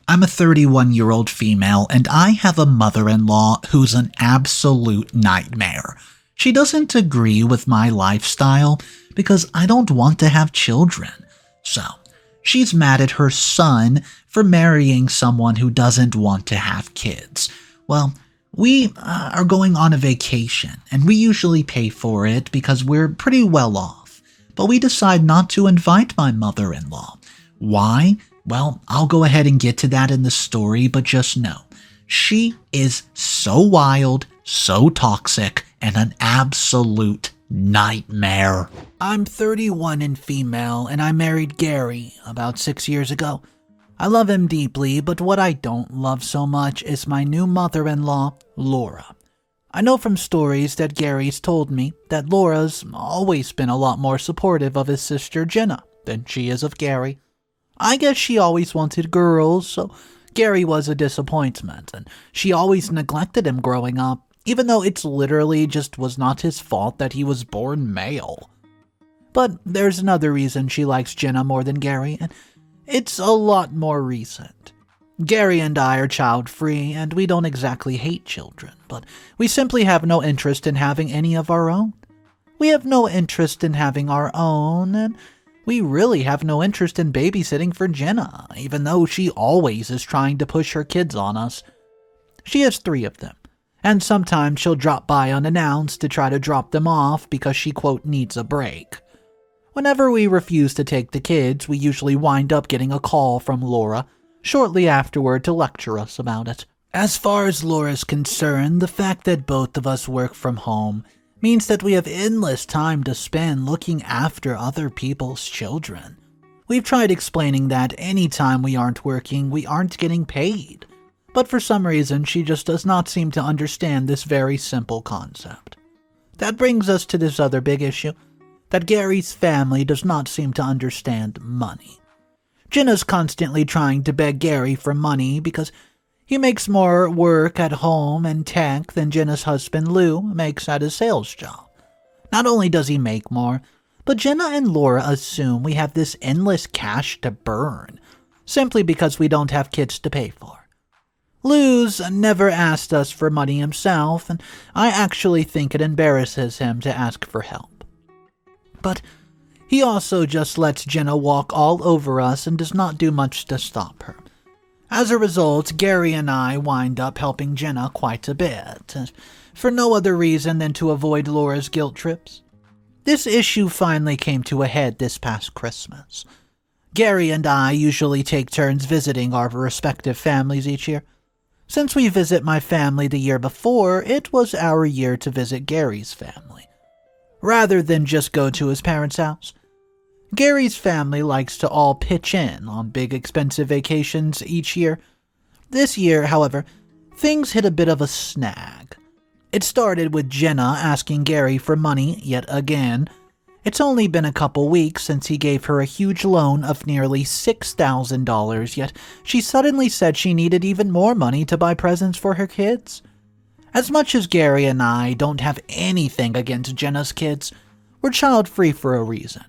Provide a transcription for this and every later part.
I'm a 31-year-old female, and I have a mother-in-law who's an absolute nightmare. She doesn't agree with my lifestyle because I don't want to have children. So, she's mad at her son for marrying someone who doesn't want to have kids. Well, we are going on a vacation, and we usually pay for it because we're pretty well off. But we decide not to invite my mother-in-law. Why? Well, I'll go ahead and get to that in the story, but just know, she is so wild, so toxic, and an absolute nightmare. I'm 31 and female, and I married Gary about 6 years ago. I love him deeply, but what I don't love so much is my new mother-in-law, Laura. I know from stories that Gary's told me that Laura's always been a lot more supportive of his sister Jenna than she is of Gary. I guess she always wanted girls, so Gary was a disappointment, and she always neglected him growing up, even though it's literally just was not his fault that he was born male. But there's another reason she likes Jenna more than Gary, and it's a lot more recent. Gary and I are child-free, and we don't exactly hate children, but we simply have no interest in having any of our own. We have no interest in having our own, and we really have no interest in babysitting for Jenna, even though she always is trying to push her kids on us. She has 3 of them, and sometimes she'll drop by unannounced to try to drop them off because she, quote, needs a break. Whenever we refuse to take the kids, we usually wind up getting a call from Laura shortly afterward to lecture us about it. As far as Laura's concerned, the fact that both of us work from home means that we have endless time to spend looking after other people's children. We've tried explaining that any time we aren't working, we aren't getting paid. But for some reason, she just does not seem to understand this very simple concept. That brings us to this other big issue, that Gary's family does not seem to understand money. Jenna's constantly trying to beg Gary for money because he makes more work at home and tech than Jenna's husband Lou makes at his sales job. Not only does he make more, but Jenna and Laura assume we have this endless cash to burn, simply because we don't have kids to pay for. Lou's never asked us for money himself, and I actually think it embarrasses him to ask for help. But he also just lets Jenna walk all over us and does not do much to stop her. As a result, Gary and I wind up helping Jenna quite a bit, for no other reason than to avoid Laura's guilt trips. This issue finally came to a head this past Christmas. Gary and I usually take turns visiting our respective families each year. Since we visit my family the year before, it was our year to visit Gary's family, rather than just go to his parents' house. Gary's family likes to all pitch in on big expensive vacations each year. This year, however, things hit a bit of a snag. It started with Jenna asking Gary for money yet again. It's only been a couple weeks since he gave her a huge loan of nearly $6,000, yet she suddenly said she needed even more money to buy presents for her kids. As much as Gary and I don't have anything against Jenna's kids, we're child-free for a reason.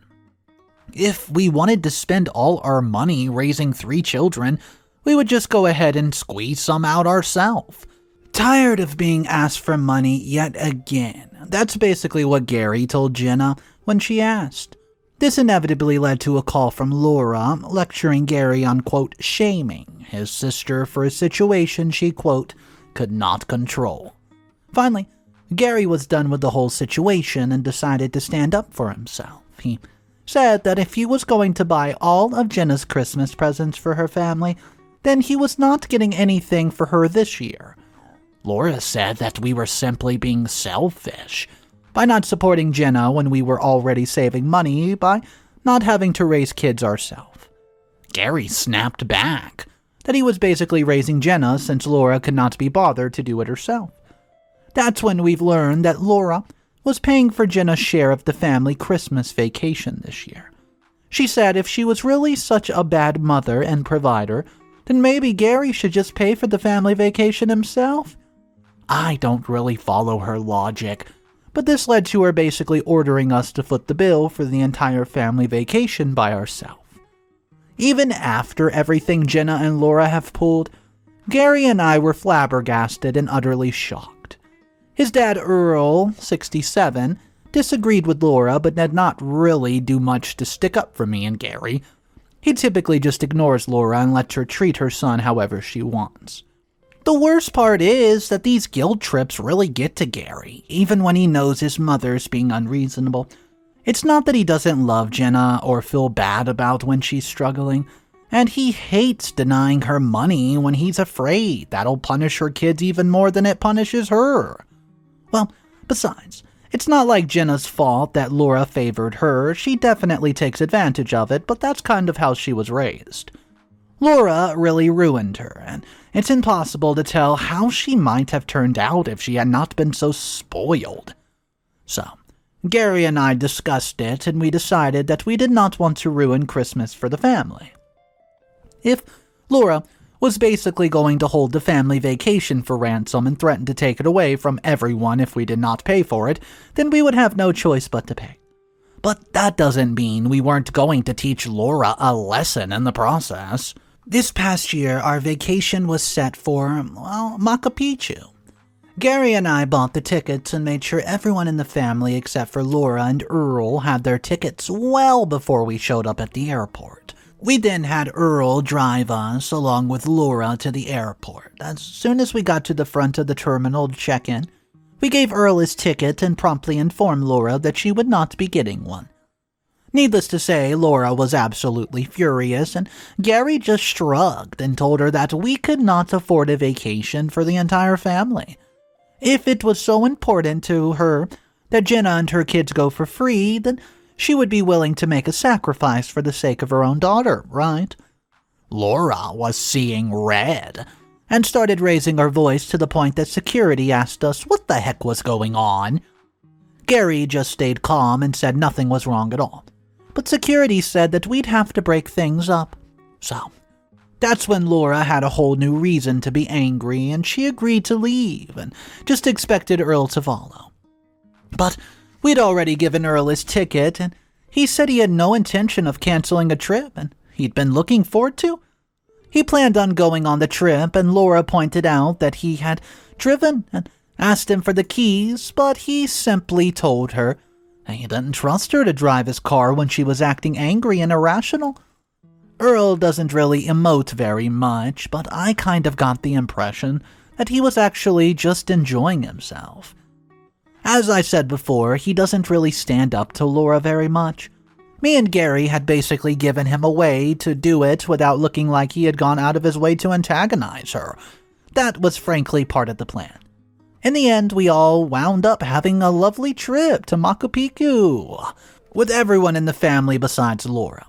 If we wanted to spend all our money raising 3 children, we would just go ahead and squeeze some out ourselves. Tired of being asked for money yet again. That's basically what Gary told Jenna when she asked. This inevitably led to a call from Laura lecturing Gary on, quote, shaming his sister for a situation she, quote, could not control. Finally, Gary was done with the whole situation and decided to stand up for himself. He said that if he was going to buy all of Jenna's Christmas presents for her family, then he was not getting anything for her this year. Laura said that we were simply being selfish by not supporting Jenna when we were already saving money by not having to raise kids ourselves. Gary snapped back that he was basically raising Jenna since Laura could not be bothered to do it herself. That's when we've learned that Laura was paying for Jenna's share of the family Christmas vacation this year. She said if she was really such a bad mother and provider, then maybe Gary should just pay for the family vacation himself. I don't really follow her logic, but this led to her basically ordering us to foot the bill for the entire family vacation by ourselves. Even after everything Jenna and Laura have pulled, Gary and I were flabbergasted and utterly shocked. His dad Earl, 67, disagreed with Laura but did not really do much to stick up for me and Gary. He typically just ignores Laura and lets her treat her son however she wants. The worst part is that these guilt trips really get to Gary, even when he knows his mother's being unreasonable. It's not that he doesn't love Jenna or feel bad about when she's struggling, and he hates denying her money when he's afraid that'll punish her kids even more than it punishes her. Well, besides, it's not like Jenna's fault that Laura favored her. She definitely takes advantage of it, but that's kind of how she was raised. Laura really ruined her, and it's impossible to tell how she might have turned out if she had not been so spoiled. So, Gary and I discussed it, and we decided that we did not want to ruin Christmas for the family. If Laura was basically going to hold the family vacation for ransom and threaten to take it away from everyone if we did not pay for it, then we would have no choice but to pay. But that doesn't mean we weren't going to teach Laura a lesson in the process. This past year, our vacation was set for, well, Machu Picchu. Gary and I bought the tickets and made sure everyone in the family except for Laura and Earl had their tickets well before we showed up at the airport. We then had Earl drive us along with Laura to the airport. As soon as we got to the front of the terminal to check in, we gave Earl his ticket and promptly informed Laura that she would not be getting one. Needless to say, Laura was absolutely furious, and Gary just shrugged and told her that we could not afford a vacation for the entire family. If it was so important to her that Jenna and her kids go for free, then she would be willing to make a sacrifice for the sake of her own daughter, right? Laura was seeing red and started raising her voice to the point that security asked us what the heck was going on. Gary just stayed calm and said nothing was wrong at all. But security said that we'd have to break things up. So, that's when Laura had a whole new reason to be angry, and she agreed to leave and just expected Earl to follow. But we'd already given Earl his ticket, and he said he had no intention of canceling a trip, and he'd been looking forward to. He planned on going on the trip, and Laura pointed out that he had driven and asked him for the keys, but he simply told her he didn't trust her to drive his car when she was acting angry and irrational. Earl doesn't really emote very much, but I kind of got the impression that he was actually just enjoying himself. As I said before, he doesn't really stand up to Laura very much. Me and Gary had basically given him a way to do it without looking like he had gone out of his way to antagonize her. That was frankly part of the plan. In the end, we all wound up having a lovely trip to Machu Picchu, with everyone in the family besides Laura.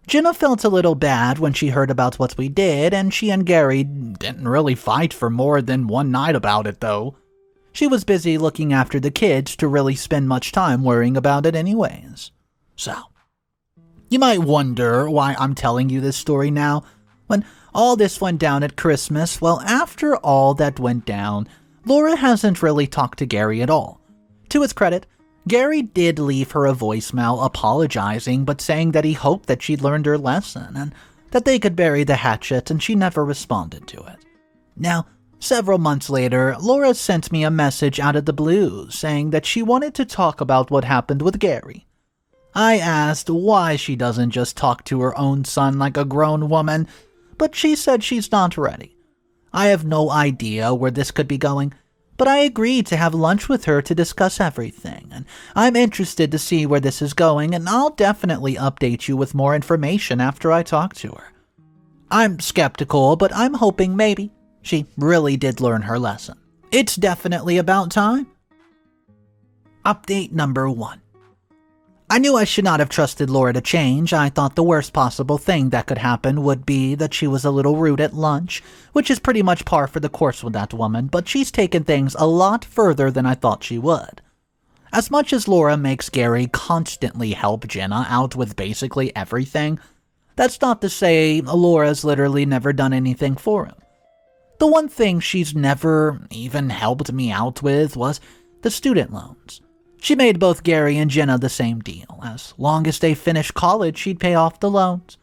Jenna felt a little bad when she heard about what we did, and she and Gary didn't really fight for more than one night about it, though. She was busy looking after the kids to really spend much time worrying about it anyways. So, you might wonder why I'm telling you this story now, when all this went down at Christmas. Well, after all that went down, Laura hasn't really talked to Gary at all. To his credit, Gary did leave her a voicemail apologizing but saying that he hoped that she'd learned her lesson and that they could bury the hatchet, and she never responded to it. Now, several months later, Laura sent me a message out of the blue saying that she wanted to talk about what happened with Gary. I asked why she doesn't just talk to her own son like a grown woman, but she said she's not ready. I have no idea where this could be going, but I agreed to have lunch with her to discuss everything, and I'm interested to see where this is going, and I'll definitely update you with more information after I talk to her. I'm skeptical, but I'm hoping maybe she really did learn her lesson. It's definitely about time. Update number 1. I knew I should not have trusted Laura to change. I thought the worst possible thing that could happen would be that she was a little rude at lunch, which is pretty much par for the course with that woman, but she's taken things a lot further than I thought she would. As much as Laura makes Gary constantly help Jenna out with basically everything, that's not to say Laura's literally never done anything for him. The one thing she's never even helped me out with was the student loans. She made both Gary and Jenna the same deal. As long as they finished college, she'd pay off the loans.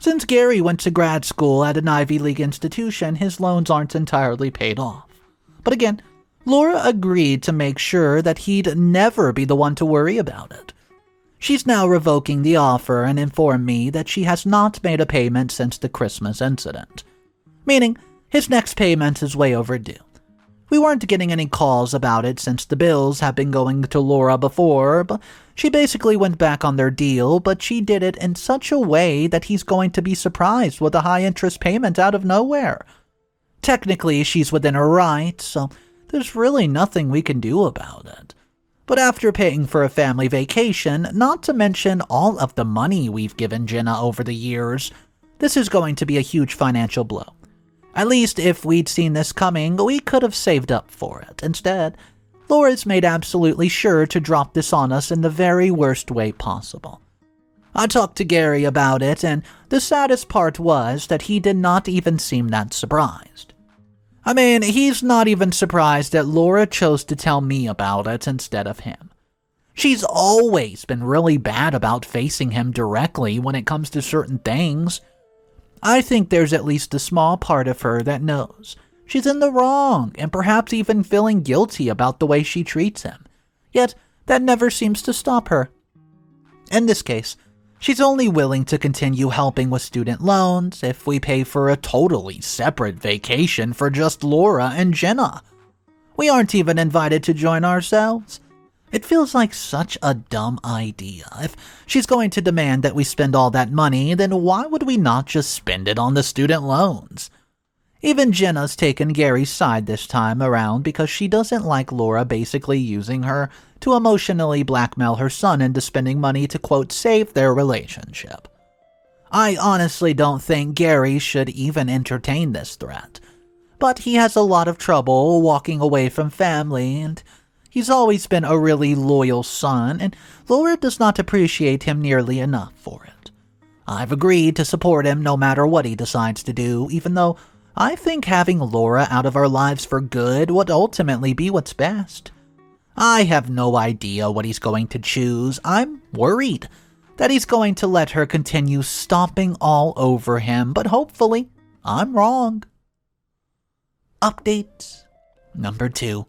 Since Gary went to grad school at an Ivy League institution, his loans aren't entirely paid off. But again, Laura agreed to make sure that he'd never be the one to worry about it. She's now revoking the offer and informed me that she has not made a payment since the Christmas incident, meaning his next payment is way overdue. We weren't getting any calls about it since the bills have been going to Laura before, but she basically went back on their deal, but she did it in such a way that he's going to be surprised with a high-interest payment out of nowhere. Technically, she's within her right, so there's really nothing we can do about it. But after paying for a family vacation, not to mention all of the money we've given Jenna over the years, this is going to be a huge financial blow. At least if we'd seen this coming, we could have saved up for it. Instead, Laura's made absolutely sure to drop this on us in the very worst way possible. I talked to Gary about it, and the saddest part was that he did not even seem that surprised. I mean, he's not even surprised that Laura chose to tell me about it instead of him. She's always been really bad about facing him directly when it comes to certain things. I think there's at least a small part of her that knows she's in the wrong and perhaps even feeling guilty about the way she treats him. Yet, that never seems to stop her. In this case, she's only willing to continue helping with student loans if we pay for a totally separate vacation for just Laura and Jenna. We aren't even invited to join ourselves. It feels like such a dumb idea. If she's going to demand that we spend all that money, then why would we not just spend it on the student loans? Even Jenna's taken Gary's side this time around because she doesn't like Laura basically using her to emotionally blackmail her son into spending money to, quote, save their relationship. I honestly don't think Gary should even entertain this threat, but he has a lot of trouble walking away from family, and he's always been a really loyal son, and Laura does not appreciate him nearly enough for it. I've agreed to support him no matter what he decides to do, even though I think having Laura out of our lives for good would ultimately be what's best. I have no idea what he's going to choose. I'm worried that he's going to let her continue stomping all over him, but hopefully I'm wrong. Update number 2.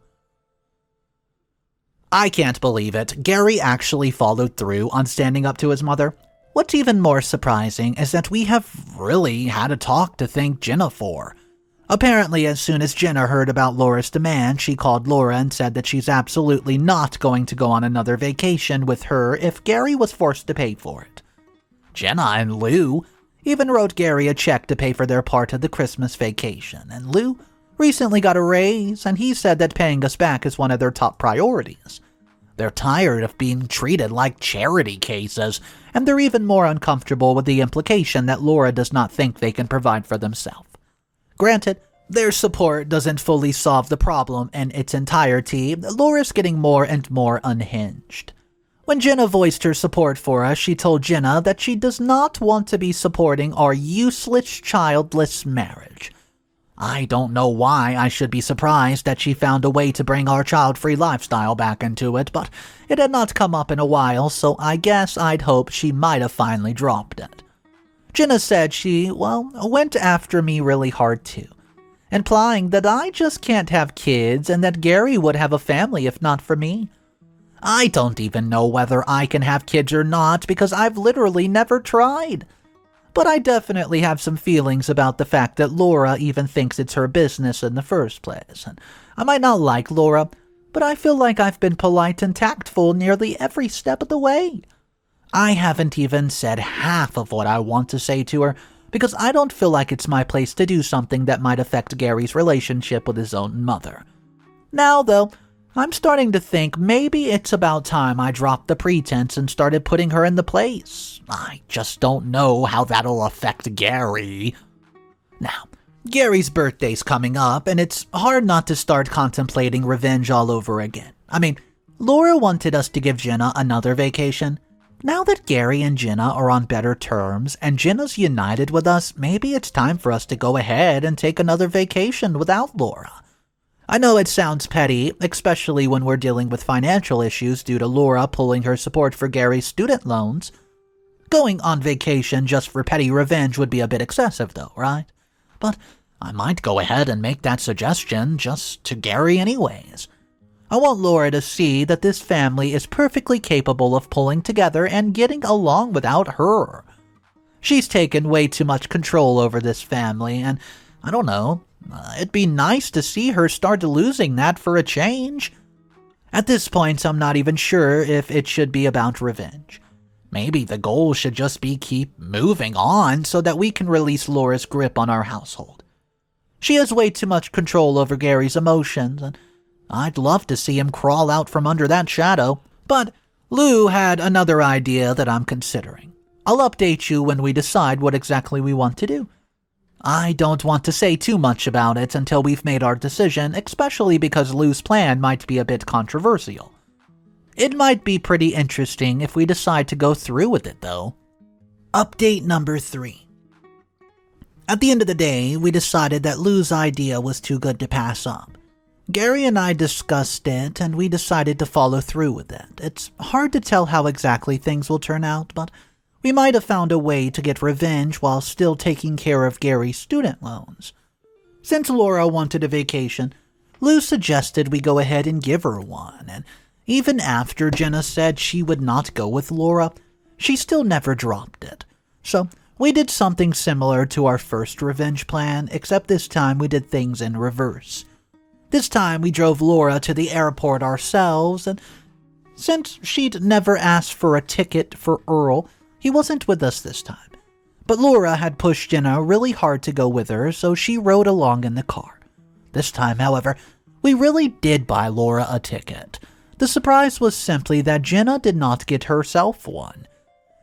I can't believe it. Gary actually followed through on standing up to his mother. What's even more surprising is that we have really had a talk to thank Jenna for. Apparently, as soon as Jenna heard about Laura's demand, she called Laura and said that she's absolutely not going to go on another vacation with her if Gary was forced to pay for it. Jenna and Lou even wrote Gary a check to pay for their part of the Christmas vacation, and Lou recently got a raise, and he said that paying us back is one of their top priorities. They're tired of being treated like charity cases, and they're even more uncomfortable with the implication that Laura does not think they can provide for themselves. Granted, their support doesn't fully solve the problem in its entirety. Laura's getting more and more unhinged. When Jenna voiced her support for us, she told Jenna that she does not want to be supporting our useless childless marriage. I don't know why I should be surprised that she found a way to bring our child-free lifestyle back into it, but it had not come up in a while, so I guess I'd hope she might have finally dropped it. Jenna said she, went after me really hard too, implying that I just can't have kids and that Gary would have a family if not for me. I don't even know whether I can have kids or not because I've literally never tried. But I definitely have some feelings about the fact that Laura even thinks it's her business in the first place. And I might not like Laura, but I feel like I've been polite and tactful nearly every step of the way. I haven't even said half of what I want to say to her because I don't feel like it's my place to do something that might affect Gary's relationship with his own mother. Now, though, I'm starting to think maybe it's about time I dropped the pretense and started putting her in the place. I just don't know how that'll affect Gary. Now, Gary's birthday's coming up, and it's hard not to start contemplating revenge all over again. I mean, Laura wanted us to give Jenna another vacation. Now that Gary and Jenna are on better terms and Jenna's united with us, maybe it's time for us to go ahead and take another vacation without Laura. I know it sounds petty, especially when we're dealing with financial issues due to Laura pulling her support for Gary's student loans. Going on vacation just for petty revenge would be a bit excessive though, right? But I might go ahead and make that suggestion just to Gary anyways. I want Laura to see that this family is perfectly capable of pulling together and getting along without her. She's taken way too much control over this family, and I don't know, it'd be nice to see her start losing that for a change. At this point, I'm not even sure if it should be about revenge. Maybe the goal should just be keep moving on so that we can release Laura's grip on our household. She has way too much control over Gary's emotions, and I'd love to see him crawl out from under that shadow. But Lou had another idea that I'm considering. I'll update you when we decide what exactly we want to do. I don't want to say too much about it until we've made our decision, especially because Lou's plan might be a bit controversial. It might be pretty interesting if we decide to go through with it, though. Update number 3. At the end of the day, we decided that Lou's idea was too good to pass up. Gary and I discussed it, and we decided to follow through with it. It's hard to tell how exactly things will turn out, but we might have found a way to get revenge while still taking care of Gary's student loans. Since Laura wanted a vacation, Lou suggested we go ahead and give her one, and even after Jenna said she would not go with Laura, she still never dropped it. So we did something similar to our first revenge plan, except this time we did things in reverse. This time we drove Laura to the airport ourselves, and since she'd never asked for a ticket for Earl, he wasn't with us this time. But Laura had pushed Jenna really hard to go with her, so she rode along in the car. This time, however, we really did buy Laura a ticket. The surprise was simply that Jenna did not get herself one.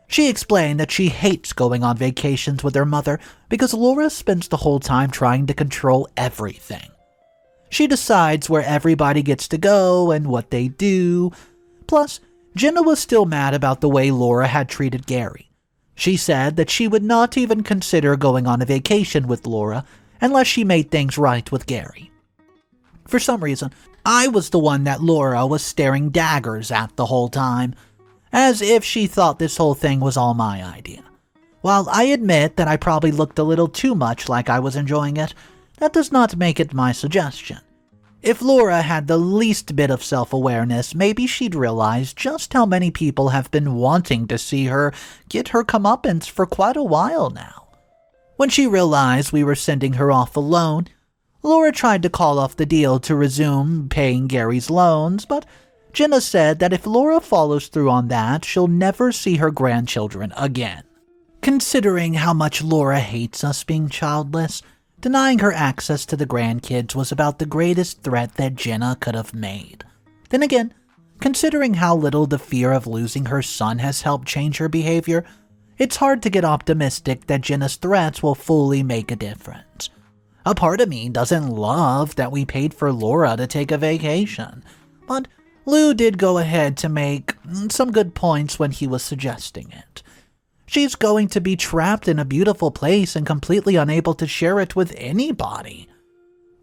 She explained that she hates going on vacations with her mother because Laura spends the whole time trying to control everything. She decides where everybody gets to go and what they do. Plus, Jenna was still mad about the way Laura had treated Gary. She said that she would not even consider going on a vacation with Laura unless she made things right with Gary. For some reason, I was the one that Laura was staring daggers at the whole time, as if she thought this whole thing was all my idea. While I admit that I probably looked a little too much like I was enjoying it, that does not make it my suggestion. If Laura had the least bit of self-awareness, maybe she'd realize just how many people have been wanting to see her get her comeuppance for quite a while now. When she realized we were sending her off alone, Laura tried to call off the deal to resume paying Gary's loans, but Jenna said that if Laura follows through on that, she'll never see her grandchildren again. Considering how much Laura hates us being childless, denying her access to the grandkids was about the greatest threat that Jenna could have made. Then again, considering how little the fear of losing her son has helped change her behavior, it's hard to get optimistic that Jenna's threats will fully make a difference. A part of me doesn't love that we paid for Laura to take a vacation, but Lou did go ahead to make some good points when he was suggesting it. She's going to be trapped in a beautiful place and completely unable to share it with anybody.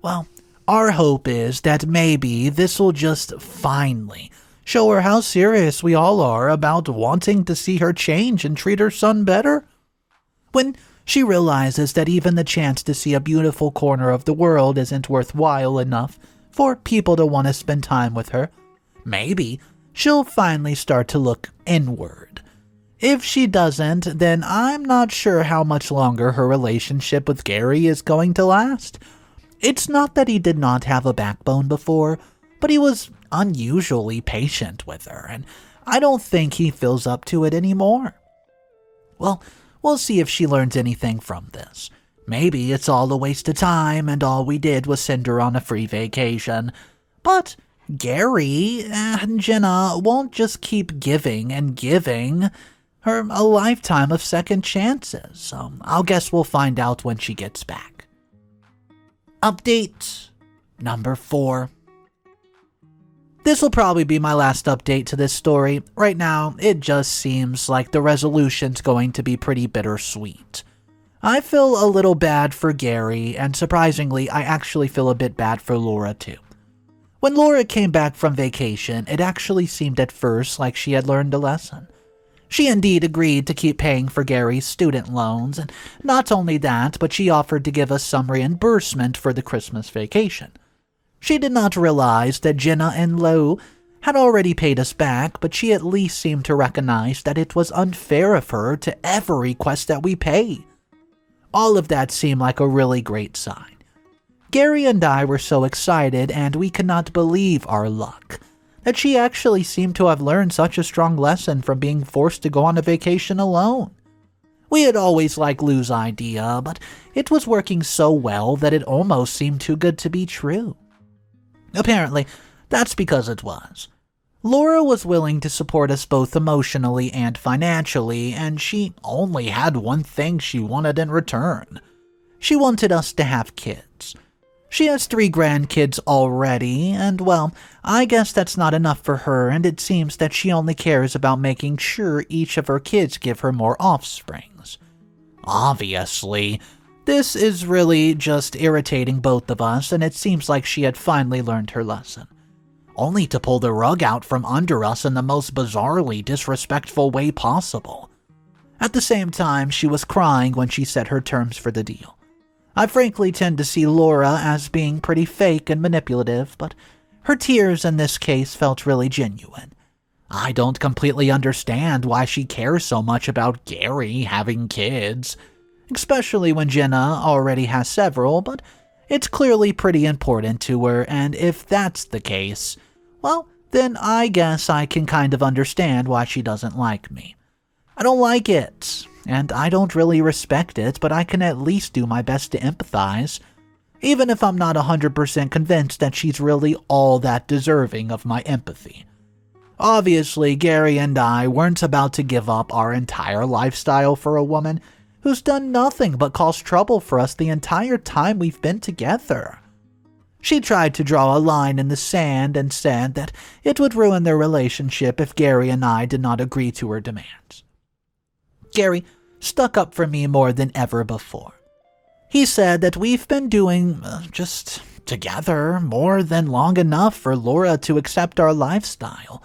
Well, our hope is that maybe this will just finally show her how serious we all are about wanting to see her change and treat her son better. When she realizes that even the chance to see a beautiful corner of the world isn't worthwhile enough for people to want to spend time with her, maybe she'll finally start to look inward. If she doesn't, then I'm not sure how much longer her relationship with Gary is going to last. It's not that he did not have a backbone before, but he was unusually patient with her, and I don't think he feels up to it anymore. Well, we'll see if she learns anything from this. Maybe it's all a waste of time and all we did was send her on a free vacation. But Gary and Jenna won't just keep giving and giving her a lifetime of second chances, so I'll guess we'll find out when she gets back. Update number 4. This will probably be my last update to this story. Right now, it just seems like the resolution's going to be pretty bittersweet. I feel a little bad for Gary, and surprisingly, I actually feel a bit bad for Laura too. When Laura came back from vacation, it actually seemed at first like she had learned a lesson. She indeed agreed to keep paying for Gary's student loans, and not only that, but she offered to give us some reimbursement for the Christmas vacation. She did not realize that Jenna and Lou had already paid us back, but she at least seemed to recognize that it was unfair of her to ever request that we pay. All of that seemed like a really great sign. Gary and I were so excited, and we could not believe our luck, that she actually seemed to have learned such a strong lesson from being forced to go on a vacation alone. We had always liked Lou's idea, but it was working so well that it almost seemed too good to be true. Apparently, that's because it was. Laura was willing to support us both emotionally and financially, and she only had one thing she wanted in return. She wanted us to have kids. She has 3 grandkids already, and well, I guess that's not enough for her, and it seems that she only cares about making sure each of her kids give her more offsprings. Obviously, this is really just irritating both of us, and it seems like she had finally learned her lesson. Only to pull the rug out from under us in the most bizarrely disrespectful way possible. At the same time, she was crying when she set her terms for the deal. I frankly tend to see Laura as being pretty fake and manipulative, but her tears in this case felt really genuine. I don't completely understand why she cares so much about Gary having kids, especially when Jenna already has several, but it's clearly pretty important to her, and if that's the case, well, then I guess I can kind of understand why she doesn't like me. I don't like it, and I don't really respect it, but I can at least do my best to empathize, even if I'm not 100% convinced that she's really all that deserving of my empathy. Obviously, Gary and I weren't about to give up our entire lifestyle for a woman who's done nothing but cause trouble for us the entire time we've been together. She tried to draw a line in the sand and said that it would ruin their relationship if Gary and I did not agree to her demands. Gary stuck up for me more than ever before. He said that we've been doing just together more than long enough for Laura to accept our lifestyle,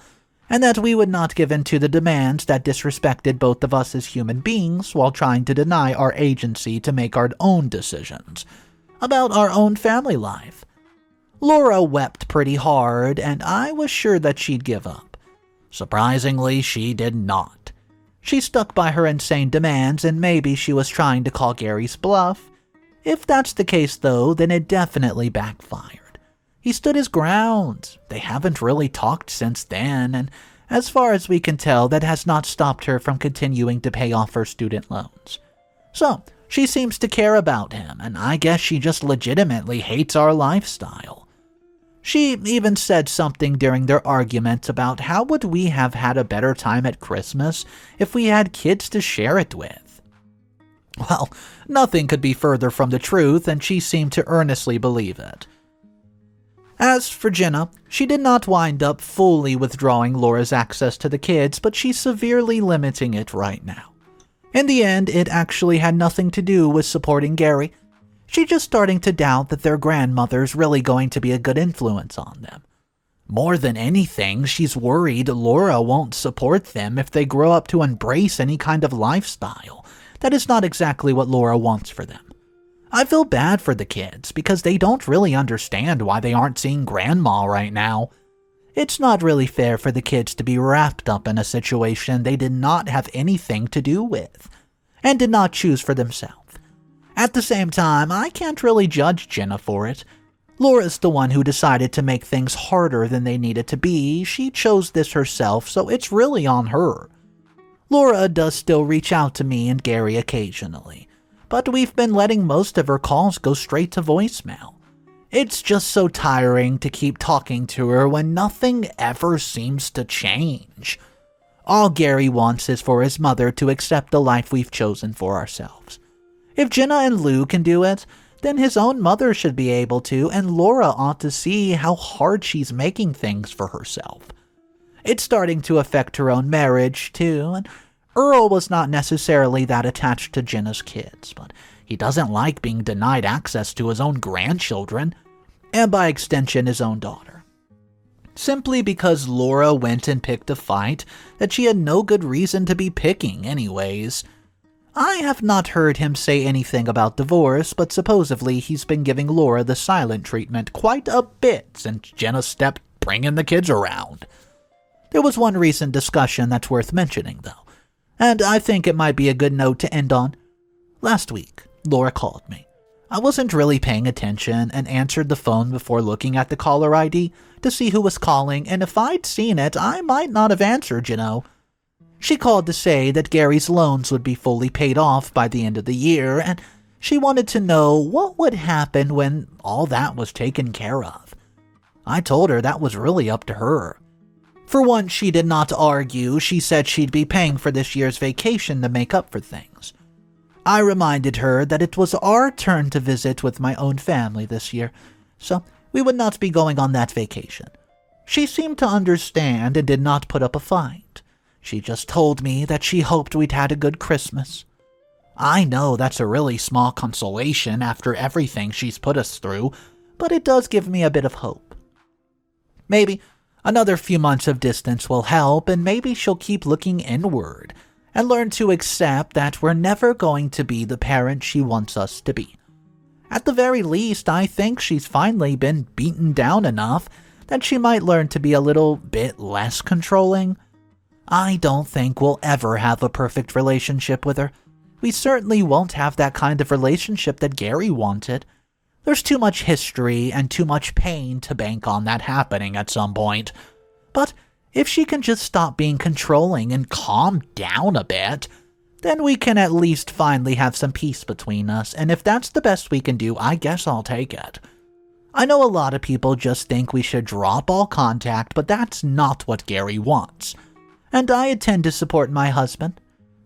and that we would not give in to the demands that disrespected both of us as human beings while trying to deny our agency to make our own decisions about our own family life. Laura wept pretty hard, and I was sure that she'd give up. Surprisingly, she did not. She stuck by her insane demands, and maybe she was trying to call Gary's bluff. If that's the case, though, then it definitely backfired. He stood his ground. They haven't really talked since then, and as far as we can tell, that has not stopped her from continuing to pay off her student loans. So, she seems to care about him, and I guess she just legitimately hates our lifestyle. She even said something during their argument about how would we have had a better time at Christmas if we had kids to share it with. Well, nothing could be further from the truth, and she seemed to earnestly believe it. As for Jenna, she did not wind up fully withdrawing Laura's access to the kids, but she's severely limiting it right now. In the end, it actually had nothing to do with supporting Gary. She's just starting to doubt that their grandmother's really going to be a good influence on them. More than anything, she's worried Laura won't support them if they grow up to embrace any kind of lifestyle. That is not exactly what Laura wants for them. I feel bad for the kids because they don't really understand why they aren't seeing Grandma right now. It's not really fair for the kids to be wrapped up in a situation they did not have anything to do with, and did not choose for themselves. At the same time, I can't really judge Jenna for it. Laura's the one who decided to make things harder than they needed to be. She chose this herself, so it's really on her. Laura does still reach out to me and Gary occasionally, but we've been letting most of her calls go straight to voicemail. It's just so tiring to keep talking to her when nothing ever seems to change. All Gary wants is for his mother to accept the life we've chosen for ourselves. If Jenna and Lou can do it, then his own mother should be able to, and Laura ought to see how hard she's making things for herself. It's starting to affect her own marriage, too, and Earl was not necessarily that attached to Jenna's kids, but he doesn't like being denied access to his own grandchildren, and by extension his own daughter. simply because Laura went and picked a fight that she had no good reason to be picking anyways. I have not heard him say anything about divorce, but supposedly he's been giving Laura the silent treatment quite a bit since Jenna stepped bringing the kids around. There was one recent discussion that's worth mentioning, though, and I think it might be a good note to end on. Last week, Laura called me. I wasn't really paying attention and answered the phone before looking at the caller ID to see who was calling, and if I'd seen it, I might not have answered, you know. She called to say that Gary's loans would be fully paid off by the end of the year, and she wanted to know what would happen when all that was taken care of. I told her that was really up to her. For once, she did not argue. She said she'd be paying for this year's vacation to make up for things. I reminded her that it was our turn to visit with my own family this year, so we would not be going on that vacation. She seemed to understand and did not put up a fight. She just told me that she hoped we'd had a good Christmas. I know that's a really small consolation after everything she's put us through, but it does give me a bit of hope. Maybe another few months of distance will help, and maybe she'll keep looking inward and learn to accept that we're never going to be the parent she wants us to be. At the very least, I think she's finally been beaten down enough that she might learn to be a little bit less controlling. I don't think we'll ever have a perfect relationship with her. We certainly won't have that kind of relationship that Gary wanted. There's too much history and too much pain to bank on that happening at some point. But if she can just stop being controlling and calm down a bit, then we can at least finally have some peace between us, and if that's the best we can do, I guess I'll take it. I know a lot of people just think we should drop all contact, but that's not what Gary wants. And I intend to support my husband.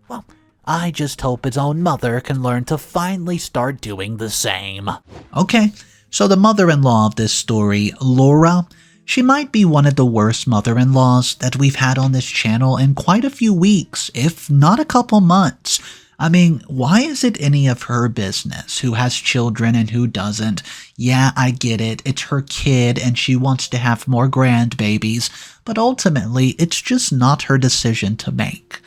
Well, I just hope his own mother can learn to finally start doing the same. Okay, so the mother-in-law of this story, Laura, she might be one of the worst mother-in-laws that we've had on this channel in quite a few weeks, if not a couple months. I mean, why is it any of her business who has children and who doesn't? Yeah, I get it. It's her kid and she wants to have more grandbabies, but ultimately, it's just not her decision to make.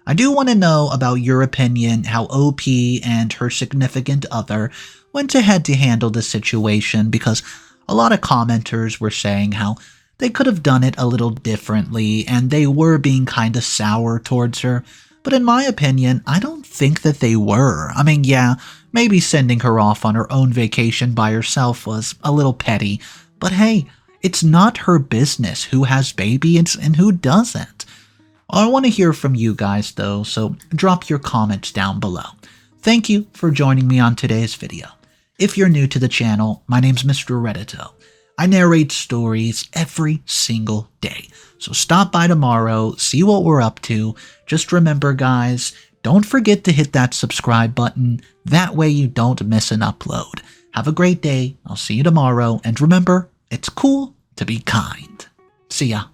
I do want to know about your opinion, how OP and her significant other went ahead to handle the situation, because a lot of commenters were saying how they could have done it a little differently and they were being kind of sour towards her. But in my opinion, I don't think that they were. I mean, yeah, maybe sending her off on her own vacation by herself was a little petty, but hey, it's not her business who has babies and who doesn't. I want to hear from you guys though, so drop your comments down below. Thank you for joining me on today's video. If you're new to the channel, my name's Mr. Reddito. I narrate stories every single day, so stop by tomorrow, see what we're up to. Just remember guys, don't forget to hit that subscribe button, that way you don't miss an upload. Have a great day, I'll see you tomorrow, and remember, it's cool to be kind. See ya.